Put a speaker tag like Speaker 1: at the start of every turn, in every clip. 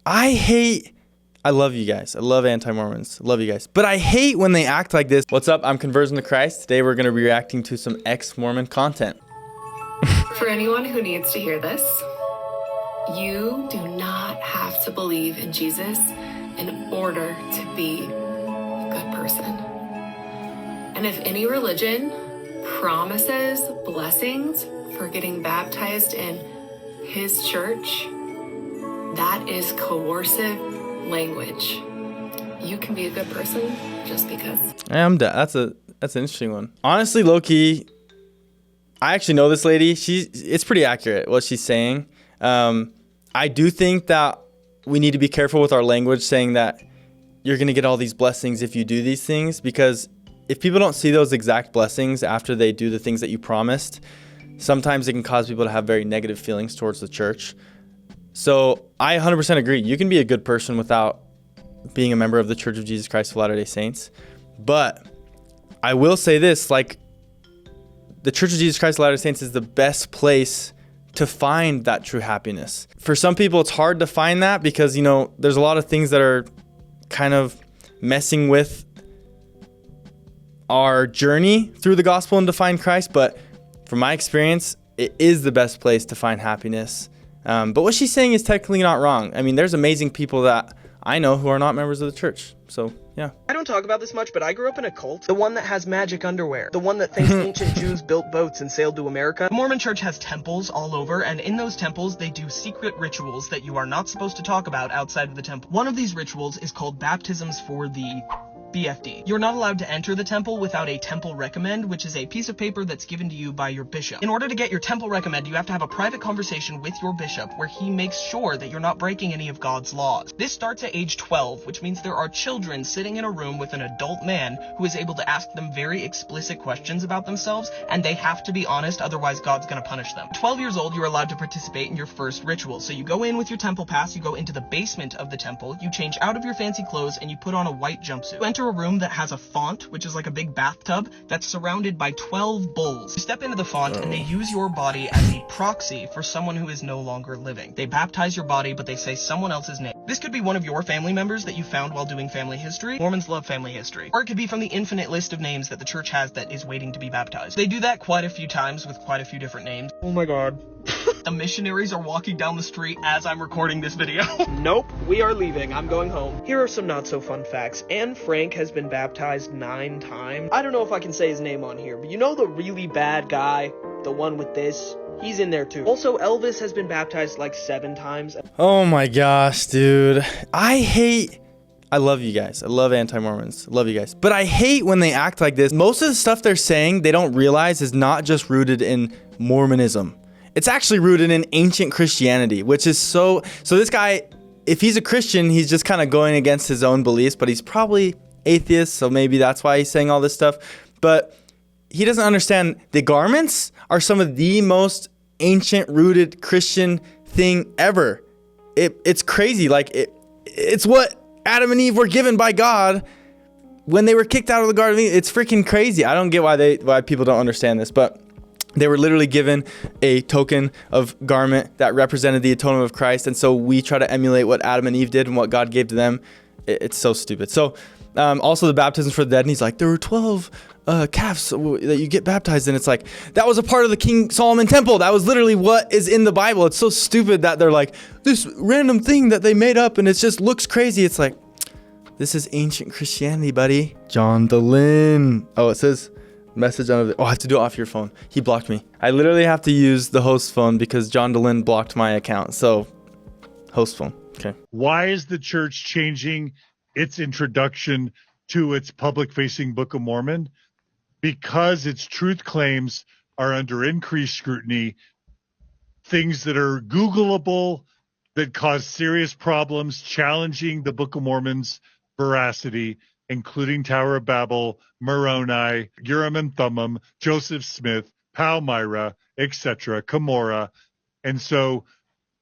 Speaker 1: I love you guys. I love anti-Mormons. I love you guys. But I hate when they act like this. What's up? I'm Conversion2Christ. Today we're going to be reacting to some ex-Mormon content.
Speaker 2: For anyone who needs to hear this, you do not have to believe in Jesus in order to be a good person. And if any religion promises blessings for getting baptized in his church, that is coercive language. You can be a good person just because.
Speaker 1: That's an interesting one. Honestly, low-key, I actually know this lady. It's pretty accurate what she's saying. I do think that we need to be careful with our language, saying that you're going to get all these blessings if you do these things, because if people don't see those exact blessings after they do the things that you promised, sometimes it can cause people to have very negative feelings towards the church. So I 100% agree. You can be a good person without being a member of the Church of Jesus Christ of Latter-day Saints. But I will say this, like, the Church of Jesus Christ of Latter-day Saints is the best place to find that true happiness. For some people, it's hard to find that because, you know, there's a lot of things that are kind of messing with our journey through the gospel and to find Christ. But from my experience, it is the best place to find happiness. But what she's saying is technically not wrong. I mean, there's amazing people that I know who are not members of the church. So, yeah.
Speaker 3: I don't talk about this much, but I grew up in a cult. The one that has magic underwear. The one that thinks ancient Jews built boats and sailed to America. The Mormon church has temples all over, and in those temples, they do secret rituals that you are not supposed to talk about outside of the temple. One of these rituals is called baptisms for the BFD. You're not allowed to enter the temple without a temple recommend, which is a piece of paper that's given to you by your bishop. In order to get your temple recommend, you have to have a private conversation with your bishop where he makes sure that you're not breaking any of God's laws. This starts at age 12, which means there are children sitting in a room with an adult man who is able to ask them very explicit questions about themselves, and they have to be honest, otherwise God's gonna punish them. 12 years old, you're allowed to participate in your first ritual. So you go in with your temple pass, you go into the basement of the temple, you change out of your fancy clothes, and you put on a white jumpsuit. You enter a room that has a font, which is like a big bathtub, that's surrounded by 12 bulls. You step into the font, and they use your body as a proxy for someone who is no longer living. They baptize your body, but they say someone else's name. This could be one of your family members that you found while doing family history. Mormons love family history. Or it could be from the infinite list of names that the church has that is waiting to be baptized. They do that quite a few times with quite a few different names. Oh my god. The missionaries are walking down the street as I'm recording this video. Nope, we are leaving. I'm going home. Here are some not so fun facts. Anne Frank has been baptized 9 times. I don't know if I can say his name on here, but you know the really bad guy? The one with this? He's in there too. Also, Elvis has been baptized like 7 times.
Speaker 1: Oh my gosh, dude. I love you guys. I love anti-Mormons. I love you guys. But I hate when they act like this. Most of the stuff they're saying, they don't realize is not just rooted in Mormonism. It's actually rooted in ancient Christianity, which is so this guy, if he's a Christian, he's just kind of going against his own beliefs, but he's probably atheist, so maybe that's why he's saying all this stuff. But he doesn't understand the garments are some of the most ancient rooted Christian thing ever. It's crazy. Like it's what Adam and Eve were given by God when they were kicked out of the Garden of Eden. It's freaking crazy. I don't get why people don't understand this, but they were literally given a token of garment that represented the atonement of Christ. And so we try to emulate what Adam and Eve did and what God gave to them. It's so stupid. So also the baptisms for the dead. And he's like, there were 12 calves that you get baptized in. It's like, that was a part of the King Solomon temple. That was literally what is in the Bible. It's so stupid that they're like, this random thing that they made up and it just looks crazy. It's like, this is ancient Christianity, buddy. John DeLynn. Oh, it says message on. Oh, I have to do it off your phone. He blocked me. I literally have to use the host phone because John DeLynn blocked my account. So, host phone. Okay.
Speaker 4: Why is the church changing its introduction to its public-facing Book of Mormon? Because its truth claims are under increased scrutiny. Things that are Googleable that cause serious problems, challenging the Book of Mormon's veracity, including Tower of Babel, Moroni, Urim and Thummim, Joseph Smith, Palmyra, etc., Cumorah. And so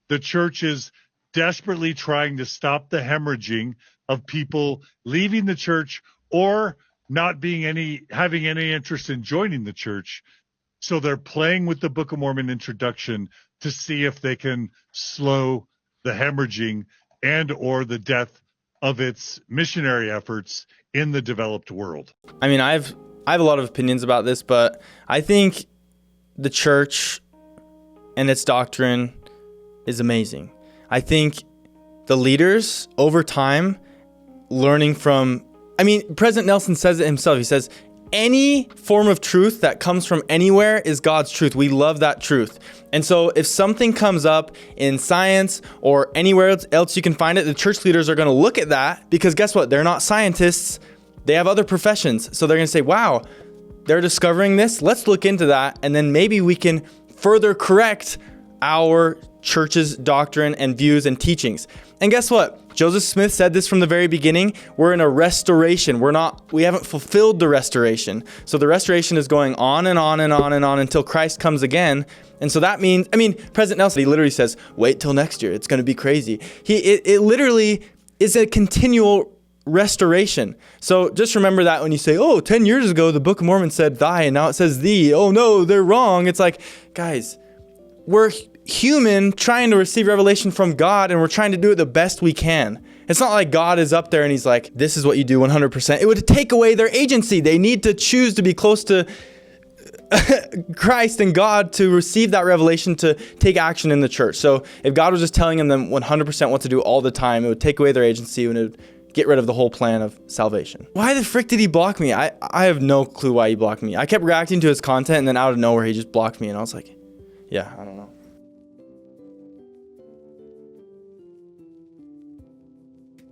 Speaker 4: the church is desperately trying to stop the hemorrhaging of people leaving the church or not having any interest in joining the church. So they're playing with the Book of Mormon introduction to see if they can slow the hemorrhaging and or the death of its missionary efforts in the developed world.
Speaker 1: I mean, I have a lot of opinions about this, but I think the church and its doctrine is amazing. I think the leaders over time learning from, I mean, President Nelson says it himself. He says, any form of truth that comes from anywhere is God's truth. We love that truth. And so if something comes up in science or anywhere else you can find it, the church leaders are going to look at that because guess what? They're not scientists. They have other professions. So they're going to say, wow, they're discovering this. Let's look into that. And then maybe we can further correct our church's doctrine and views and teachings. And guess what? Joseph Smith said this from the very beginning. We're in a restoration. We haven't fulfilled the restoration. So the restoration is going on and on and on and on until Christ comes again. And so that means, I mean, President Nelson, he literally says, wait till next year. It's going to be crazy. It literally is a continual restoration. So just remember that when you say, oh, 10 years ago, the Book of Mormon said thy, and now it says thee. Oh no, they're wrong. It's like, guys, we're human trying to receive revelation from God, and we're trying to do it the best we can. It's not like God is up there and he's like, this is what you do 100%. It would take away their agency. They need to choose to be close to Christ and God to receive that revelation to take action in the church. So if God was just telling them 100% what to do all the time, it would take away their agency and it would get rid of the whole plan of salvation. Why the frick did he block me? I have no clue why he blocked me. I kept reacting to his content and then out of nowhere he just blocked me and I was like, yeah, I don't know.